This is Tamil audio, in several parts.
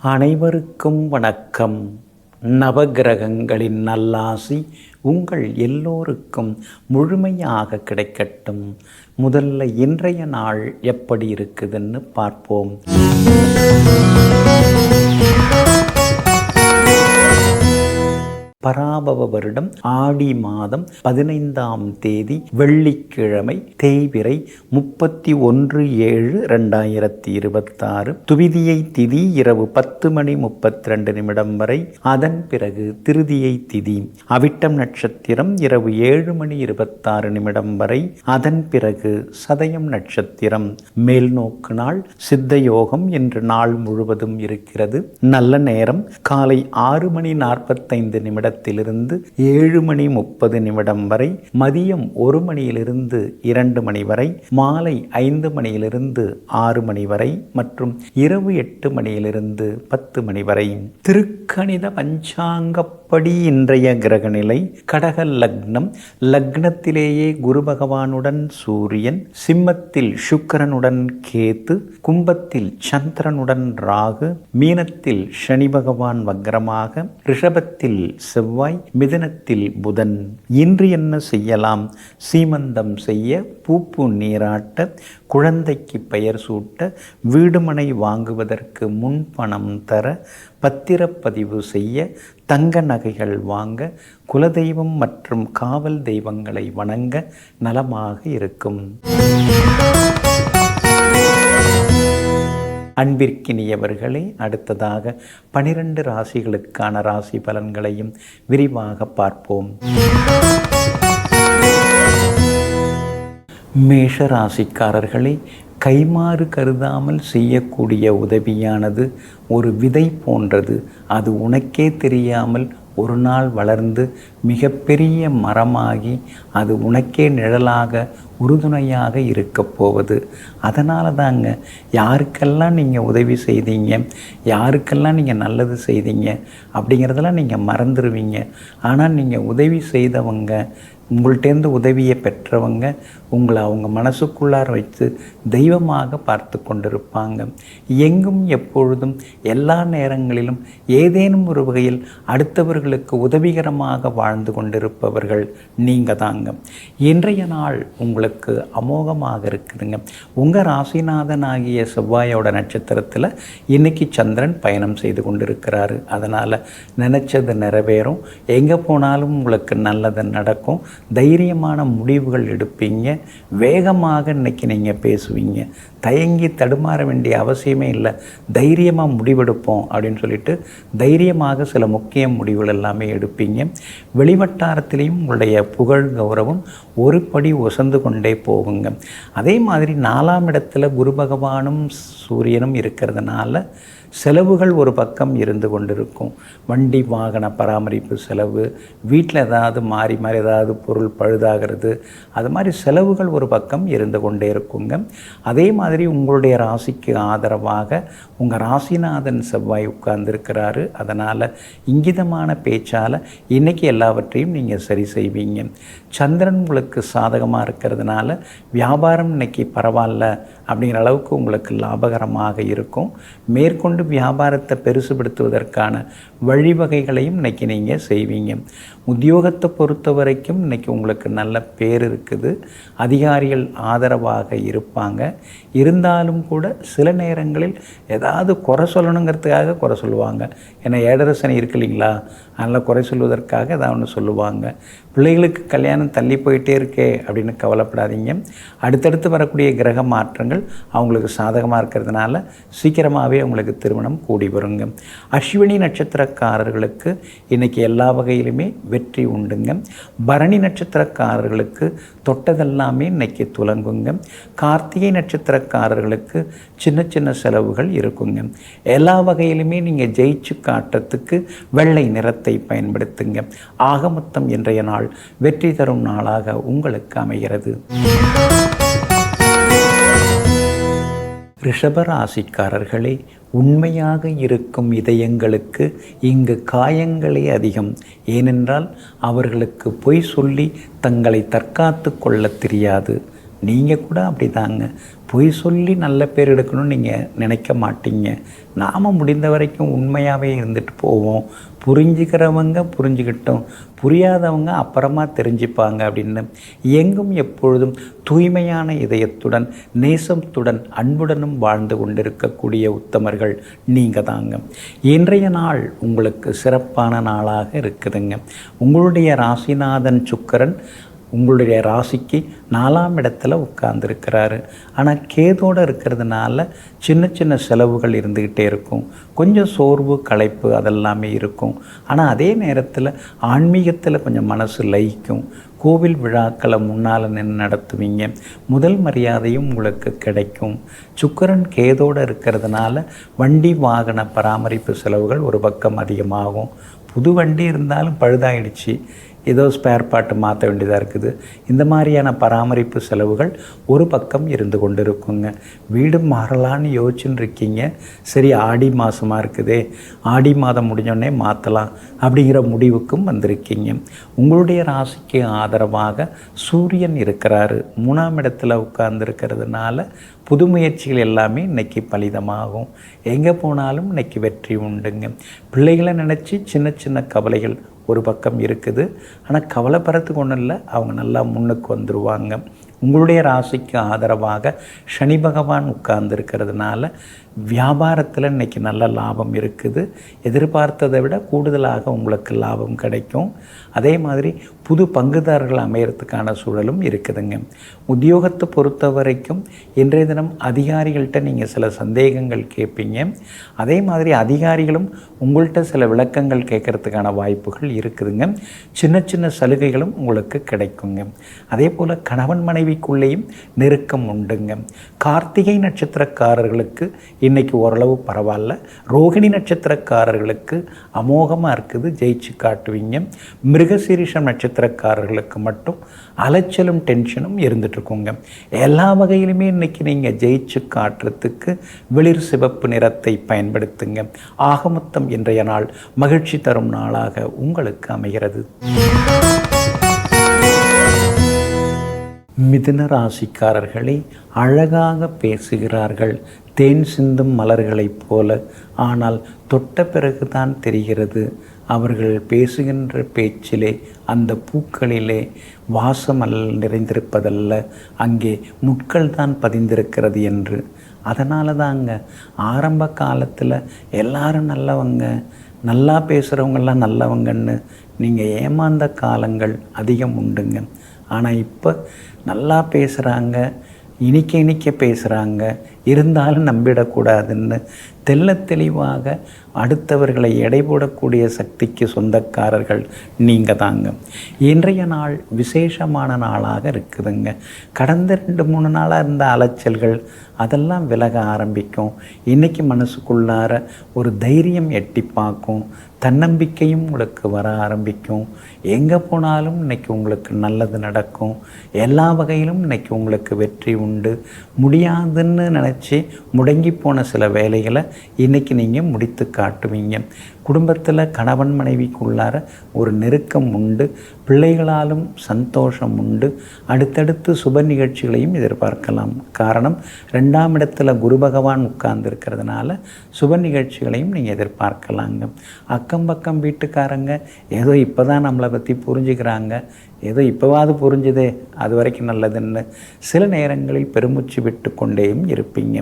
அனைவருக்கும் வணக்கம். நவகிரகங்களின் நல்லாசி உங்கள் எல்லோருக்கும் முழுமையாக கிடைக்கட்டும். முதல்ல இன்றைய நாள் எப்படி இருக்குதுன்னு பார்ப்போம். பராபவ வருடம் ஆடி மாதம் 15ஆம் தேதி வெள்ளிக்கிழமை, தேய்பிறை 31/7/2026. துவிதியை திதி இரவு 10:32 வரை. அதன் பிறகு திருதியை திதி. அவிட்டம் நட்சத்திரம் இரவு 7:26 வரை. அதன் பிறகு சதயம் நட்சத்திரம். மேல் நோக்கு நாள் சித்த யோகம் என்று நாள் முழுவதும் இருக்கிறது. நல்ல நேரம் காலை 6:45 லிருந்து 7:30 வரை. மதியம் 1 மணியிலிருந்து 2 மணி வரை. மாலை 5 மணியிலிருந்து 6 மணி வரை மற்றும் இரவு 8 மணியிலிருந்து 10 மணி வரை. திருக்கணித பஞ்சாங்கப்படி இன்றைய கிரகநிலை கடக லக்னம். லக்னத்திலேயே குரு பகவானுடன் சூரியன், சிம்மத்தில் சுக்கிரனுடன் கேது, கும்பத்தில் சந்திரனுடன் ராகு, மீனத்தில் சனி பகவான் வக்ரமாக, ரிஷபத்தில் செவ்வாய், மிதுனத்தில் புதன். இன்று என்ன செய்யலாம்? சீமந்தம் செய்ய, பூப்பு நீராட்ட, குழந்தைக்கு பெயர் சூட்ட, வீடுமனை வாங்குவதற்கு முன்பணம் தர, பத்திரப்பதிவு செய்ய, தங்க நகைகள் வாங்க, குலதெய்வம் மற்றும் காவல் தெய்வங்களை வணங்க நலமாக இருக்கும். அன்பிற்கினியவர்களே, அடுத்ததாக 12 ராசிகளுக்கான ராசி பலன்களையும் விரிவாக பார்ப்போம். மேஷ ராசிக்காரர்களே, கைமாறு கருதாமல் செய்யக்கூடிய உதவியானது ஒரு விதை போன்றது. அது உனக்கே தெரியாமல் ஒரு நாள் வளர்ந்து மிகப்பெரிய மரமாகி அது உனக்கே நிழலாக உறுதுணையாக இருக்க போவது. அதனால தாங்க யாருக்கெல்லாம் நீங்கள் உதவி செய்தீங்க, யாருக்கெல்லாம் நீங்கள் நல்லது செய்தீங்க அப்படிங்கிறதெல்லாம் நீங்கள் மறந்துடுவீங்க. ஆனால் நீங்கள் உதவி செய்தவங்க, உங்கள்கிட்டேருந்து உதவியை பெற்றவங்க உங்களை அவங்க மனசுக்குள்ளார வைத்து தெய்வமாக பார்த்து கொண்டிருப்பாங்க. எங்கும் எப்பொழுதும் எல்லா நேரங்களிலும் ஏதேனும் ஒரு வகையில் அடுத்தவர்களுக்கு உதவிகரமாக வாழ்ந்து கொண்டிருப்பவர்கள் நீங்கள் தாங்க. இன்றைய நாள் உங்களுக்கு அமோகமாக இருக்குதுங்க. உங்கள் ராசிநாதன் ஆகிய செவ்வாயோட நட்சத்திரத்தில் இன்னைக்கு சந்திரன் பயணம் செய்து கொண்டிருக்கிறாரு. அதனால் நினச்சது நிறைவேறும். எங்கே போனாலும் உங்களுக்கு நல்லது நடக்கும். தைரியமான முடிவுகள் எடுப்பீங்க. வேகமாக இன்னைக்கு நீங்கள் பேசுவீங்க. தயங்கி தடுமாற வேண்டிய அவசியமே இல்லை. தைரியமாக முடிவெடுப்போம் அப்படின்னு சொல்லிட்டு தைரியமாக சில முக்கிய முடிவுகள் எல்லாமே எடுப்பீங்க. வெளிவட்டாரத்திலையும் உங்களுடைய புகழ் கௌரவம் ஒரு படி உசந்து கொண்டே போகுங்க. அதே மாதிரி 4ஆம் இடத்துல குரு பகவானும் சூரியனும் இருக்கிறதுனால செலவுகள் ஒரு பக்கம் இருந்து கொண்டிருக்கும். வண்டி வாகன பராமரிப்பு செலவு, வீட்டில் ஏதாவது மாறி ஏதாவது பொருள் பழுதாகிறது, அது மாதிரி செலவுகள் ஒரு பக்கம் இருந்து கொண்டே இருக்குங்க. அதே மாதிரி உங்களுடைய ராசிக்கு ஆதரவாக உங்கள் ராசிநாதன் செவ்வாய் உட்கார்ந்துருக்கிறாரு. அதனால் இங்கிதமான பேச்சால் இன்றைக்கி எல்லாவற்றையும் நீங்கள் சரி செய்வீங்க. சந்திரன் உங்களுக்கு சாதகமாக இருக்கிறதுனால வியாபாரம் இன்றைக்கி பரவாயில்ல அப்படிங்கிற அளவுக்கு உங்களுக்கு லாபகரமாக இருக்கும். மேற்கொண்டு வியாபாரத்தை பெருசுபடுத்துவதற்கான வழிவகைகளையும் இன்னைக்கு நீங்கள் செய்வீங்க. உத்தியோகத்தை பொறுத்த வரைக்கும் இன்னைக்கு உங்களுக்கு நல்ல பேர் இருக்குது. அதிகாரிகள் ஆதரவாக இருப்பாங்க. இருந்தாலும் கூட சில நேரங்களில் ஏதாவது குறை சொல்லணுங்கிறதுக்காக குறை சொல்லுவாங்க. ஏன்னா ஏழரசனி இருக்கு இல்லைங்களா, அதனால் குறை சொல்வதற்காக ஏதாவது ஒன்று சொல்லுவாங்க. பிள்ளைகளுக்கு கல்யாணம் தள்ளி போயிட்டே இருக்கே அப்படின்னு கவலைப்படாதீங்க. அடுத்தடுத்து வரக்கூடிய கிரக மாற்றங்கள் அவங்களுக்கு சாதகமாக இருக்கிறதுனால சீக்கிரமாகவே அவங்களுக்கு திருமணம் கூடி வருங்க. அஸ்வினி நட்சத்திரக்காரர்களுக்கு இன்றைக்கி எல்லா வகையிலுமே வெற்றி உண்டுங்க. பரணி நட்சத்திரக்காரர்களுக்கு தொட்டதெல்லாமே இன்றைக்கி துலங்குங்க. கார்த்திகை நட்சத்திரக்காரர்களுக்கு சின்ன சின்ன செலவுகள் இருக்குங்க. எல்லா வகையிலுமே நீங்கள் ஜெயிச்சு காட்டுறதுக்கு வெள்ளை நிறத்தை பயன்படுத்துங்க. ஆக மொத்தம் இன்றைய நாள் வெற்றி தரும் நாளாக உங்களுக்கு அமைகிறது. ரிஷபராசிக்காரர்களே, உண்மையாக இருக்கும் இதயங்களுக்கு இங்கு காயங்களே அதிகம். ஏனென்றால் அவர்களுக்கு பொய் சொல்லி தங்களை தற்காத்து கொள்ள தெரியாது. நீங்கள் கூட அப்படி தாங்க. பொய் சொல்லி நல்ல பேர் எடுக்கணும்னு நீங்கள் நினைக்க மாட்டீங்க. நாம் முடிந்த வரைக்கும் உண்மையாகவே இருந்துட்டு போவோம். புரிஞ்சுக்கிறவங்க புரிஞ்சுக்கிட்டோம், புரியாதவங்க அப்புறமா தெரிஞ்சுப்பாங்க அப்படின்னு எங்கும் எப்பொழுதும் தூய்மையான இதயத்துடன், நேசத்துடன், அன்புடனும் வாழ்ந்து கொண்டிருக்கக்கூடிய உத்தமர்கள் நீங்கள் தாங்க. இன்றைய நாள் உங்களுக்கு சிறப்பான நாளாக இருக்குதுங்க. உங்களுடைய ராசிநாதன் சுக்கிரன் உங்களுடைய ராசிக்கு 4ஆம் இடத்துல உட்கார்ந்துருக்கிறாரு. ஆனால் கேதோடு இருக்கிறதுனால சின்ன சின்ன செலவுகள் இருந்துக்கிட்டே இருக்கும். கொஞ்சம் சோர்வு, களைப்பு அதெல்லாமே இருக்கும். ஆனால் அதே நேரத்தில் ஆன்மீகத்தில் கொஞ்சம் மனசு லயிக்கும். கோவில் விழாக்களை முன்னால் நின்று நடத்துவீங்க. முதல் மரியாதையும் உங்களுக்கு கிடைக்கும். சுக்கிரன் கேதோடு இருக்கிறதுனால வண்டி வாகன பராமரிப்பு செலவுகள் ஒரு பக்கம் அதிகமாகும். புது வண்டி இருந்தாலும் பழுதாயிடுச்சு, ஏதோ ஸ்பேர் பார்ட்டு மாற்ற வேண்டியதாக இருக்குது. இந்த மாதிரியான பராமரிப்பு செலவுகள் ஒரு பக்கம் இருந்து கொண்டு இருக்குங்க. வீடு மாறலான்னு யோசிச்சுன்னு இருக்கீங்க. சரி, ஆடி மாதமாக இருக்குதே, ஆடி மாதம் முடிஞ்சோடனே மாற்றலாம் அப்படிங்கிற முடிவுக்கும் வந்திருக்கீங்க. உங்களுடைய ராசிக்கு ஆதரவாக சூரியன் இருக்கிறாரு. 3ஆம் இடத்துல உட்கார்ந்துருக்கிறதுனால புது முயற்சிகள் எல்லாமே இன்றைக்கி பலிதமாகும். எங்கே போனாலும் இன்றைக்கி வெற்றி உண்டுங்க. பிள்ளைகளை நினச்சி சின்ன சின்ன கவலைகள் ஒரு பக்கம் இருக்குது. ஆனால் கவலைப்படுறதுக்கு ஒன்றும் இல்லை, அவங்க நல்லா முன்னுக்கு வந்துடுவாங்க. உங்களுடைய ராசிக்கு ஆதரவாக சனி பகவான் உட்கார்ந்துருக்கிறதுனால வியாபாரத்தில் இன்றைக்கி நல்ல லாபம் இருக்குது. எதிர்பார்த்ததை விட கூடுதலாக உங்களுக்கு லாபம் கிடைக்கும். அதே மாதிரி புது பங்குதாரர்கள் அமையறதுக்கான சூழலும் இருக்குதுங்க. உத்தியோகத்தை பொறுத்த வரைக்கும் இன்றைய தினம் அதிகாரிகள்கிட்ட நீங்கள் சில சந்தேகங்கள் கேட்பீங்க. அதே மாதிரி அதிகாரிகளும் உங்கள்கிட்ட சில விளக்கங்கள் கேட்கறதுக்கான வாய்ப்புகள் இருக்குதுங்க. சின்ன சின்ன சலுகைகளும் உங்களுக்கு கிடைக்குங்க. அதே போல் கணவன் மனைவிக்குள்ளேயும் நெருக்கம் உண்டுங்க. கார்த்திகை நட்சத்திரக்காரர்களுக்கு இன்றைக்கி ஓரளவு பரவாயில்ல. ரோகிணி நட்சத்திரக்காரர்களுக்கு அமோகமாக இருக்குது, ஜெயிச்சு காட்டுவீங்க. மிருகசீரிஷம் நட்சத்திரக்காரர்களுக்கு மட்டும் அலைச்சலும் டென்ஷனும் இருந்துகிட்ருக்குங்க. எல்லா வகையிலுமே இன்றைக்கி நீங்கள் ஜெயிச்சு காட்டுறதுக்கு வெளிர் சிவப்பு நிறத்தை பயன்படுத்துங்க. ஆகமொத்தம் இன்றைய நாள் மகிழ்ச்சி தரும் நாளாக உங்களுக்கு அமைகிறது. மிதுன ராசிக்காரர்களை அழகாக பேசுகிறார்கள், தேன் சிந்தும் மலர்களைப் போல. ஆனால் தொட்ட பிறகுதான் தெரிகிறது அவர்கள் பேசுகின்ற பேச்சிலே, அந்த பூக்களிலே வாசம் நிறைந்திருப்பதல்ல, அங்கே முட்கள் தான் பதிந்திருக்கிறது என்று. அதனால தாங்க ஆரம்ப காலத்தில் எல்லாரும் நல்லவங்க, நல்லா பேசுகிறவங்கெல்லாம் நல்லவங்கன்னு நீங்கள் ஏமாந்த காலங்கள் அதிகம் உண்டுங்க. ஆனால் இப்போ நல்லா பேசுகிறாங்க, இனிக்க பேசுகிறாங்க, இருந்தாலும் நம்பிடக்கூடாதுன்னு தெள்ள தெளிவாக அடுத்தவர்களை எடை போடக்கூடிய சக்திக்கு சொந்தக்காரர்கள் நீங்கள் தாங்க. இன்றைய நாள் விசேஷமான நாளாக இருக்குதுங்க. கடந்த 2-3 நாளாக இருந்த அலைச்சல்கள் அதெல்லாம் விலக ஆரம்பிக்கும். இன்றைக்கி மனசுக்குள்ளார ஒரு தைரியம் எட்டி பார்க்கும், தன்னம்பிக்கையும் உங்களுக்கு வர ஆரம்பிக்கும். எங்கே போனாலும் இன்றைக்கி உங்களுக்கு நல்லது நடக்கும். எல்லா வகையிலும் இன்றைக்கி உங்களுக்கு வெற்றி உண்டு. முடியாதுன்னு நினச்சி முடங்கி போன சில வேலைகளை இன்றைக்கி நீங்கள் முடித்து காட்டுவீங்க. குடும்பத்தில் கணவன் மனைவிக்குள்ளார ஒரு நெருக்கம் உண்டு. பிள்ளைகளாலும் சந்தோஷம் உண்டு. அடுத்தடுத்து சுப நிகழ்ச்சிகளையும் எதிர்பார்க்கலாம். காரணம் 2ஆம் இடத்துல குரு பகவான் உட்கார்ந்துருக்கிறதுனால சுப நிகழ்ச்சிகளையும் நீங்கள் எதிர்பார்க்கலாங்க. அக்கம் பக்கம் வீட்டுக்காரங்க ஏதோ இப்போ தான் நம்மளை பற்றி புரிஞ்சுக்கிறாங்க, ஏதோ இப்போவாது புரிஞ்சுதே, அது வரைக்கும் நல்லதுன்னு சில நேரங்களில் பெருமூச்சு விட்டு கொண்டேயும் இருப்பீங்க.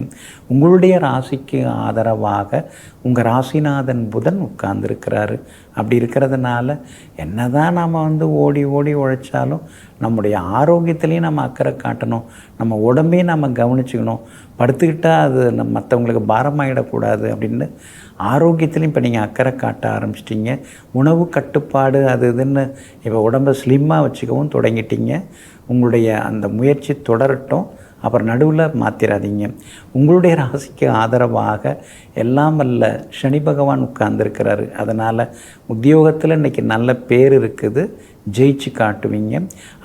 உங்களுடைய ராசிக்கு ஆதரவாக உங்கள் ராசிநாதன் புதன் உட்கார்ந்துருக்கிறாரு. அப்படி இருக்கிறதுனால என்ன தான் நாம் ஓடி ஓடி உழைச்சாலும் நம்முடைய ஆரோக்கியத்துலேயும் நம்ம அக்கறை காட்டணும். நம்ம உடம்பையும் நம்ம கவனிச்சுக்கணும். படுத்துக்கிட்டால் அது மற்றவங்களுக்கு பாரமாகிடக்கூடாது அப்படின்னு ஆரோக்கியத்துலேயும் இப்போ நீங்கள் அக்கறை காட்ட ஆரம்பிச்சிட்டிங்க. உணவு கட்டுப்பாடு அது இதுன்னு இப்போ உடம்பை ஸ்லிம்மாக வச்சுக்கவும் தொடங்கிட்டீங்க. உங்களுடைய அந்த முயற்சி தொடரட்டும், அப்புறம் நடுவில் மாற்றிடாதீங்க. உங்களுடைய ராசிக்கு ஆதரவாக எல்லாம் வல்ல சனி பகவான் உட்கார்ந்துருக்கிறாரு. அதனால் உத்தியோகத்தில் இன்றைக்கி நல்ல பேர் இருக்குது. ஜெயிச்சு காட்டுவீங்க.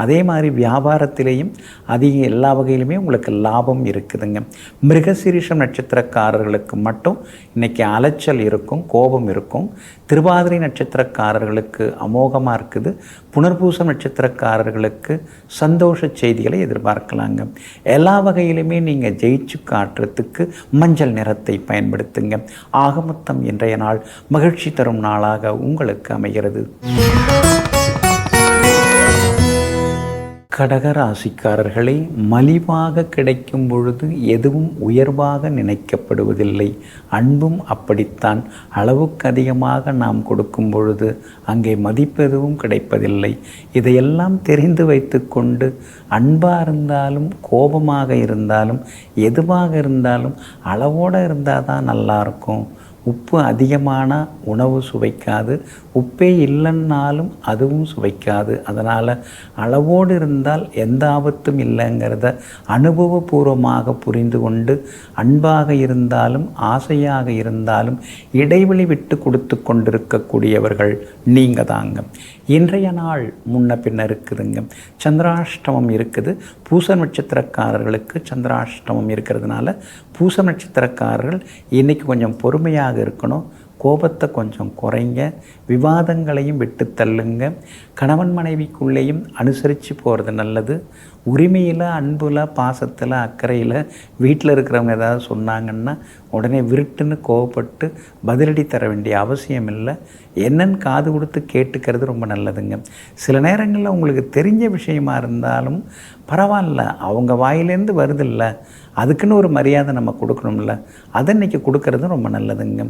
அதே மாதிரி வியாபாரத்திலேயும் அதிக எல்லா வகையிலுமே உங்களுக்கு லாபம் இருக்குதுங்க. மிருகசீரிஷம் நட்சத்திரக்காரர்களுக்கு மட்டும் இன்றைக்கி அலைச்சல் இருக்கும், கோபம் இருக்கும். திருவாதிரை நட்சத்திரக்காரர்களுக்கு அமோகமாக இருக்குது. புனர்பூசம் நட்சத்திரக்காரர்களுக்கு சந்தோஷ செய்திகளை எதிர்பார்க்கலாங்க. எல்லா வகையிலுமே நீங்கள் ஜெயிச்சு காட்டுறதுக்கு மஞ்சள் நிறத்தை பயன்படுத்துங்க. ஆகமொத்தம் இன்றைய நாள் மகிழ்ச்சி தரும் நாளாக உங்களுக்கு அமைகிறது. கடகராசிக்காரர்களே, மலிவாக கிடைக்கும் பொழுது எதுவும் உயர்வாக நினைக்கப்படுவதில்லை. அன்பும் அப்படித்தான். அளவுக்கு அதிகமாக நாம் கொடுக்கும் பொழுது அங்கே மதிப்பு எதுவும் கிடைப்பதில்லை. இதையெல்லாம் தெரிந்து வைத்து கொண்டு அன்பாக இருந்தாலும் கோபமாக இருந்தாலும் எதுவாக இருந்தாலும் அளவோடு இருந்தால் தான் நல்லாயிருக்கும். உப்பு அதிகமான உணவு சுவைக்காது, உப்பே இல்லைன்னாலும் அதுவும் சுவைக்காது. அதனால் அளவோடு இருந்தால் எந்த ஆபத்தும் இல்லைங்கிறத அனுபவபூர்வமாக புரிந்து கொண்டு அன்பாக இருந்தாலும் ஆசையாக இருந்தாலும் இடைவெளி விட்டு கொடுத்து கொண்டிருக்கக்கூடியவர்கள் நீங்கள் தாங்க. இன்றைய நாள் முன்ன பின்ன இருக்குதுங்க. சந்திராஷ்டமம் இருக்குது. பூச நட்சத்திரக்காரர்களுக்கு சந்திராஷ்டமம் இருக்கிறதுனால பூச நட்சத்திரக்காரர்கள் இன்றைக்கி கொஞ்சம் பொறுமையாக இருக்கணும். கோபத்தை கொஞ்சம் குறைங்க. விவாதங்களையும் விட்டு தள்ளுங்க. கணவன் மனைவிக்குள்ளேயும் அனுசரித்து போகிறது நல்லது. உரிமையில், அன்பில், பாசத்தில், அக்கறையில் வீட்டில் இருக்கிறவங்க ஏதாவது சொன்னாங்கன்னா உடனே விருட்டுன்னு கோவப்பட்டு பதிலடி தர வேண்டிய அவசியம் இல்லை. என்னன்னு காது கொடுத்து கேட்டுக்கிறது ரொம்ப நல்லதுங்க. சில நேரங்களில் உங்களுக்கு தெரிஞ்ச விஷயமா இருந்தாலும் பரவாயில்ல, அவங்க வாயிலேருந்து வருதில்ல, அதுக்குன்னு ஒரு மரியாதை நம்ம கொடுக்கணும்ல, அதை இன்றைக்கி கொடுக்கறது ரொம்ப நல்லதுங்க.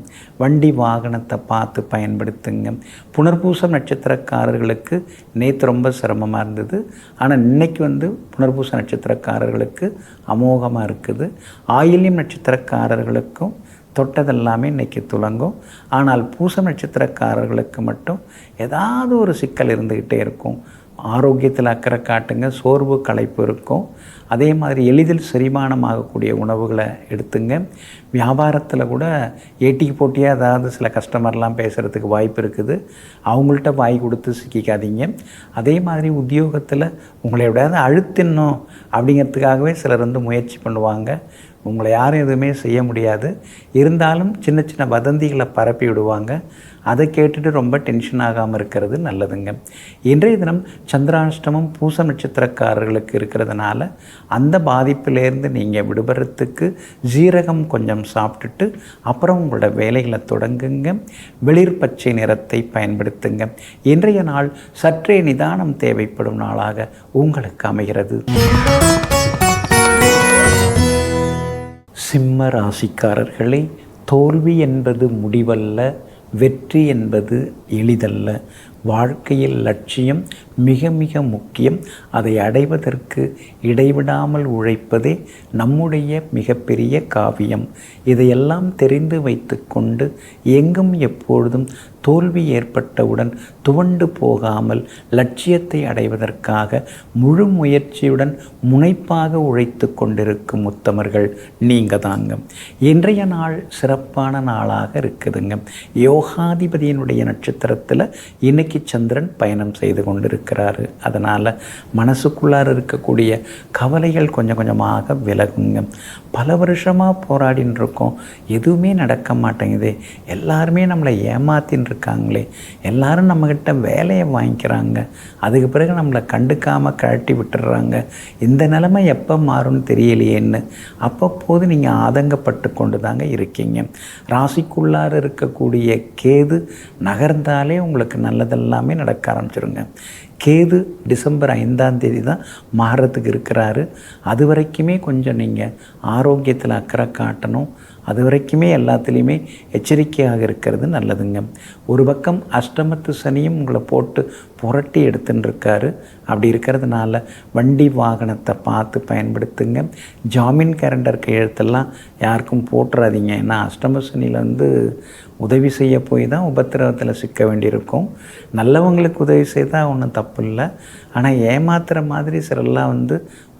வண்டி வாகனத்தை பார்த்து பயன்படுத்துங்க. புனர்பூசம் நட்சத்திரக்காரர்களுக்கு நேற்று ரொம்ப சிரமமாக இருந்தது. ஆனால் இன்றைக்கி புனர்பூச நட்சத்திரக்காரர்களுக்கு அமோகமாக இருக்குது. ஆயில்யம் நட்சத்திரக்காரர்களுக்கும் தொட்டதெல்லாமே இன்றைக்கி துலங்கும். ஆனால் பூச நட்சத்திரக்காரர்களுக்கு மட்டும் ஏதாவது ஒரு சிக்கல் இருந்துக்கிட்டே இருக்கும். ஆரோக்கியத்தில் அக்கறை காட்டுங்க. சோர்வு களைப்பு இருக்கும். அதே மாதிரி எளிதில் செரிமானமாகக்கூடிய உணவுகளை எடுத்துங்க. வியாபாரத்தில் கூட ஏட்டிக்கு போட்டியாக ஏதாவது சில கஸ்டமர்லாம் பேசுகிறதுக்கு வாய்ப்பு இருக்குது. அவங்கள்ட்ட வாய் கொடுத்து சிக்கிக்காதீங்க. அதே மாதிரி உத்தியோகத்தில் உங்களை எப்படியாவது அழுத்திடணும் அப்படிங்கிறதுக்காகவே சிலர் முயற்சி பண்ணுவாங்க. உங்களை யாரும் எதுவுமே செய்ய முடியாது. இருந்தாலும் சின்ன சின்ன வதந்திகளை பரப்பி விடுவாங்க. அதை கேட்டுட்டு ரொம்ப டென்ஷன் ஆகாமல் இருக்கிறது நல்லதுங்க. இன்றைய தினம் சந்திராஷ்டமம் பூச நட்சத்திரக்காரர்களுக்கு இருக்கிறதுனால அந்த பாதிப்பிலேருந்து நீங்கள் விடுபடுறதுக்கு ஜீரகம் கொஞ்சம் சாப்பிட்டுட்டு அப்புறம் உங்களோட வேலைகளை தொடங்குங்க. வெளிர் பச்சை நிறத்தை பயன்படுத்துங்க. இன்றைய நாள் சற்றே நிதானம் தேவைப்படும் நாளாக உங்களுக்கு அமைகிறது. சிம்ம ராசிக்காரர்களே, தோல்வி என்பது முடிவல்ல, வெற்றி என்பது எளிதல்ல. வாழ்க்கையில் லட்சியம் மிக மிக முக்கியம். அதை அடைவதற்கு இடைவிடாமல் உழைப்பதே நம்முடைய மிகப்பெரிய காவியம். இதையெல்லாம் தெரிந்து வைத்து கொண்டு எங்கும் எப்பொழுதும் தோல்வி ஏற்பட்டவுடன் துவண்டு போகாமல் லட்சியத்தை அடைவதற்காக முழு முயற்சியுடன் முனைப்பாக உழைத்து கொண்டிருக்கும் உத்தமர்கள் நீங்கள் தாங்க. இன்றைய நாள் சிறப்பான நாளாக இருக்குதுங்க. யோகாதிபதியினுடைய நட்சத்திரத்தில் இன்னைக்கு சந்திரன் பயணம் செய்து கொண்டிருக்கிறாரு. அதனால் மனசுக்குள்ளார இருக்கக்கூடிய கவலைகள் கொஞ்சம் கொஞ்சமாக விலகுங்க. பல வருஷமாக போராடின்னு இருக்கோம், எதுவுமே நடக்க மாட்டேங்குது, எல்லாருமே நம்மளை ஏமாத்தின்னு இருக்காங்களே, எல்லாரும் நம்மக்கிட்ட வேலையை வாங்கிக்கிறாங்க, அதுக்கு பிறகு நம்மளை கண்டுக்காமல் கழட்டி விட்டுடுறாங்க, இந்த நிலைமை எப்போ மாறும்னு தெரியலையேன்னு அப்பப்போது நீங்கள் ஆதங்கப்பட்டு கொண்டு தாங்க இருக்கீங்க. ராசிக்குள்ளார இருக்கக்கூடிய கேது நகர்ந்தாலே உங்களுக்கு நல்லதெல்லாமே நடக்க ஆரம்பிச்சிருங்க. கேது டிசம்பர் 5ஆம் தேதி தான் மாறுறதுக்கு இருக்கிறாரு. அது வரைக்குமே கொஞ்சம் நீங்கள் ஆரோக்கியத்தில் அக்கறை காட்டணும். அது வரைக்குமே எல்லாத்துலேயுமே எச்சரிக்கையாக இருக்கிறது நல்லதுங்க. ஒரு பக்கம் அஷ்டமத்து சனியும் உங்களை போட்டு புரட்டி எடுத்துன்னு இருக்காரு. அப்படி இருக்கிறதுனால வண்டி வாகனத்தை பார்த்து பயன்படுத்துங்க. ஜாமீன் கேரண்டர் கையெழுத்தெல்லாம் யாருக்கும் போட்டுறாதீங்க. ஏன்னா அஷ்டம சனியிலேருந்து உதவி செய்ய போய் தான் உபத்திரவத்தில் சிக்க வேண்டியிருக்கும். நல்லவங்களுக்கு உதவி செய்தால் ஒன்றும் தப்பு இல்லை. ஆனால் ஏமாத்துகிற மாதிரி சிலர்லாம்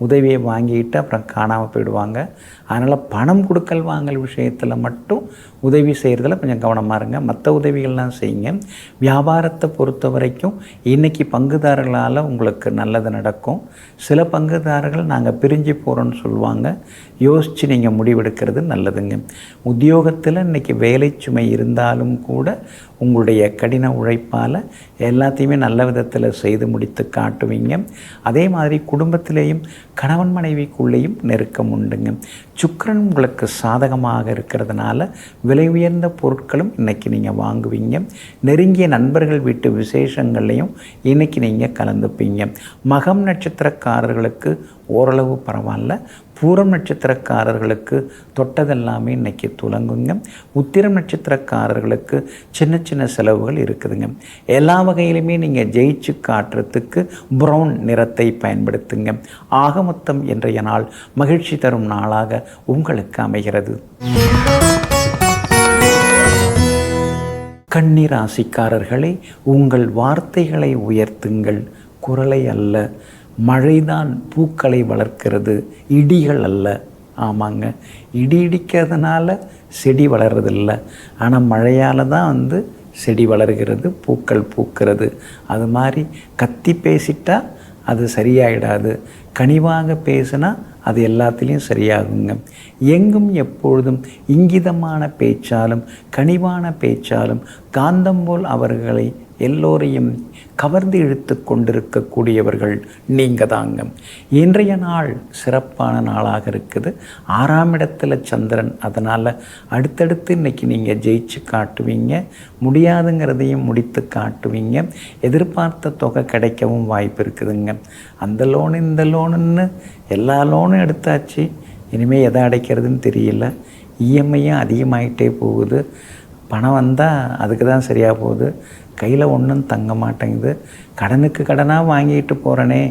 உதவியை வாங்கிட்டு அப்புறம் காணாமல் போயிடுவாங்க. அதனால் பணம் கொடுக்கல் வாங்கல் விஷயத்தில் மட்டும் உதவி செய்கிறதுல கொஞ்சம் கவனமாக இருங்க. மற்ற உதவிகள்லாம் செய்யுங்க. வியாபாரத்தை பொறுத்த வரைக்கும் இன்றைக்கி பங்குதாரர்களால் உங்களுக்கு நல்லது நடக்கும். சில பங்குதாரர்கள் நாங்கள் பிரிஞ்சு போகிறோன்னு சொல்லுவாங்க. யோசித்து நீங்கள் முடிவெடுக்கிறது நல்லதுங்க. உத்தியோகத்தில் இன்றைக்கி வேலை சுமை இருந்தாலும் கூட உங்களுடைய கடின உழைப்பால் எல்லாத்தையுமே நல்ல விதத்தில் செய்து முடித்து காட்டுவீங்க. அதே மாதிரி குடும்பத்திலேயும் கணவன் மனைவிக்குள்ளேயும் நெருக்கம் உண்டுங்க. சுக்கிரன் உங்களுக்கு சாதகமாக இருக்கிறதுனால விலை உயர்ந்த பொருட்களும் இன்றைக்கி நீங்கள் வாங்குவீங்க. நெருங்கிய நண்பர்கள் வீட்டு விசேஷங்கள்லையும் இன்றைக்கி நீங்கள் கலந்துப்பீங்க. மகம் நட்சத்திரக்காரர்களுக்கு ஓரளவு பரவாயில்ல. பூரம் நட்சத்திரக்காரர்களுக்கு தொட்டதெல்லாமே இன்றைக்கி துலங்குங்க. உத்திரம் நட்சத்திரக்காரர்களுக்கு சின்ன சின்ன செலவுகள் இருக்குதுங்க. எல்லா வகையிலுமே நீங்கள் ஜெயிச்சு காட்டுறதுக்கு ப்ரௌன் நிறத்தை பயன்படுத்துங்க. ஆக மொத்தம் இன்றைய நாள் மகிழ்ச்சி தரும் நாளாக உங்களுக்கு அமைகிறது. கன்னி ராசிக்காரர்களே, உங்கள் வார்த்தைகளை உயர்த்துங்கள், குரலை அல்ல. மழைதான் பூக்களை வளர்க்கிறது, இடிகள் அல்ல. ஆமாங்க, இடி இடிக்கிறதுனால செடி வளர்றதில்லை, ஆனால் மழையால் தான் செடி வளர்கிறது, பூக்கள் பூக்கிறது. அது மாதிரி கத்தி பேசிட்டா அது சரியாயிடாது, கனிவாக பேசினா அது எல்லாத்துலேயும் சரியாகுங்க. எங்கும் எப்பொழுதும் இங்கிதமான பேச்சாலும் கனிவான பேச்சாலும் காந்தம் போல் அவர்களை எல்லோரையும் கவர்ந்து இழுத்து கொண்டிருக்கக்கூடியவர்கள் நீங்கள் தாங்க. இன்றைய நாள் சிறப்பான நாளாக இருக்குது. 6ஆம் இடத்துல சந்திரன். அதனால் அடுத்தடுத்து இன்றைக்கி நீங்கள் ஜெயிச்சு காட்டுவீங்க. முடியாதுங்கிறதையும் முடித்து காட்டுவீங்க. எதிர்பார்த்த தொகை கிடைக்கவும் வாய்ப்பு இருக்குதுங்க. அந்த லோனு இந்த லோனுன்னு எல்லா லோனும் எடுத்தாச்சு, இனிமேல் எதை அடைக்கிறதுன்னு தெரியல. இஎம்ஐயும் அதிகமாகிட்டே போகுது. பணம் வந்தால் அதுக்கு தான் சரியாக போகுது, கையில் ஒன்றும் தங்க மாட்டேங்குது. கடனுக்கு கடனாக வாங்கிட்டு போகிறேனே,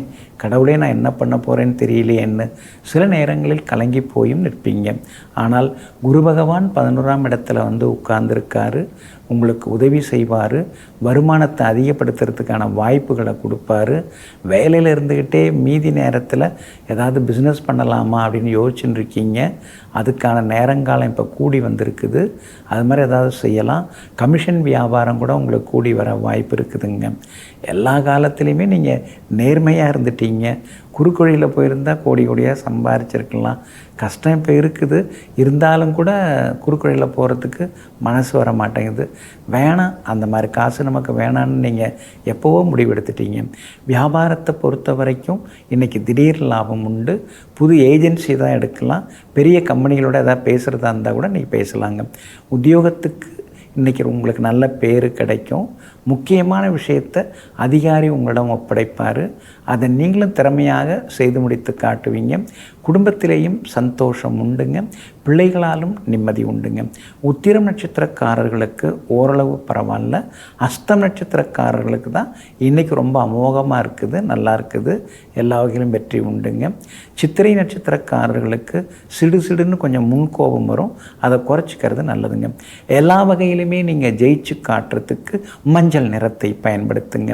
கடவுளே நான் என்ன பண்ண போகிறேன்னு தெரியலையேன்னு சில நேரங்களில் கலங்கி போயும் நிற்பீங்க. ஆனால் குரு பகவான் 11ஆம் இடத்துல உட்கார்ந்துருக்காரு. உங்களுக்கு உதவி செய்வார். வருமானத்தை அதிகப்படுத்துறதுக்கான வாய்ப்புகளை கொடுப்பாரு. வேலையில் இருந்துக்கிட்டே மீதி நேரத்தில் ஏதாவது பிஸ்னஸ் பண்ணலாமா அப்படின்னு யோசிச்சுன்னு இருக்கீங்க. அதுக்கான நேரங்காலம் இப்போ கூடி வந்திருக்குது. அது மாதிரி ஏதாவது செய்யலாம். கமிஷன் வியாபாரம் கூட உங்களுக்கு கூடி வர வாய்ப்பு இருக்குதுங்க. எல்லா காலத்துலேயுமே நீங்கள் நேர்மையாக இருந்துட்டீங்க. குறுக்கொழியில் போயிருந்தால் கோடி கோடியாக சம்பாரிச்சிருக்கலாம். கஷ்டம் இப்போ இருக்குது, இருந்தாலும் கூட குறுக்கொழியில் போகிறதுக்கு மனசு வர மாட்டேங்குது. வேணாம், அந்த மாதிரி காசு நமக்கு வேணான்னு நீங்கள் எப்போவோ முடிவெடுத்துட்டீங்க. வியாபாரத்தை பொறுத்த வரைக்கும் இன்றைக்கி திடீர் லாபம் உண்டு. புது ஏஜென்சி தான் எடுக்கலாம். பெரிய கம்பெனிகளோட எதாவது பேசுகிறதா இருந்தால் கூட நீங்கள் பேசலாங்க. உத்தியோகத்துக்கு இன்றைக்கி உங்களுக்கு நல்ல பேர் கிடைக்கும். முக்கியமான விஷயத்தை அதிகாரி உங்களிடம் ஒப்படைப்பார். அதை நீங்களும் திறமையாக செய்து முடித்து காட்டுவீங்க. குடும்பத்திலேயும் சந்தோஷம் உண்டுங்க. பிள்ளைகளாலும் நிம்மதி உண்டுங்க. உத்திரம் நட்சத்திரக்காரர்களுக்கு ஓரளவு பரவாயில்ல. அஸ்தம் நட்சத்திரக்காரர்களுக்கு தான் இன்றைக்கி ரொம்ப அமோகமாக இருக்குது, நல்லா இருக்குது. எல்லா வகையிலும் வெற்றி உண்டுங்க. சித்திரை நட்சத்திரக்காரர்களுக்கு சிடுன்னு கொஞ்சம் முன்கோபம் வரும், அதை குறைச்சிக்கிறது நல்லதுங்க. எல்லா வகையிலுமே நீங்கள் ஜெயிச்சு காட்டுறதுக்கு மஞ்சள் நிறத்தை பயன்படுத்துங்க.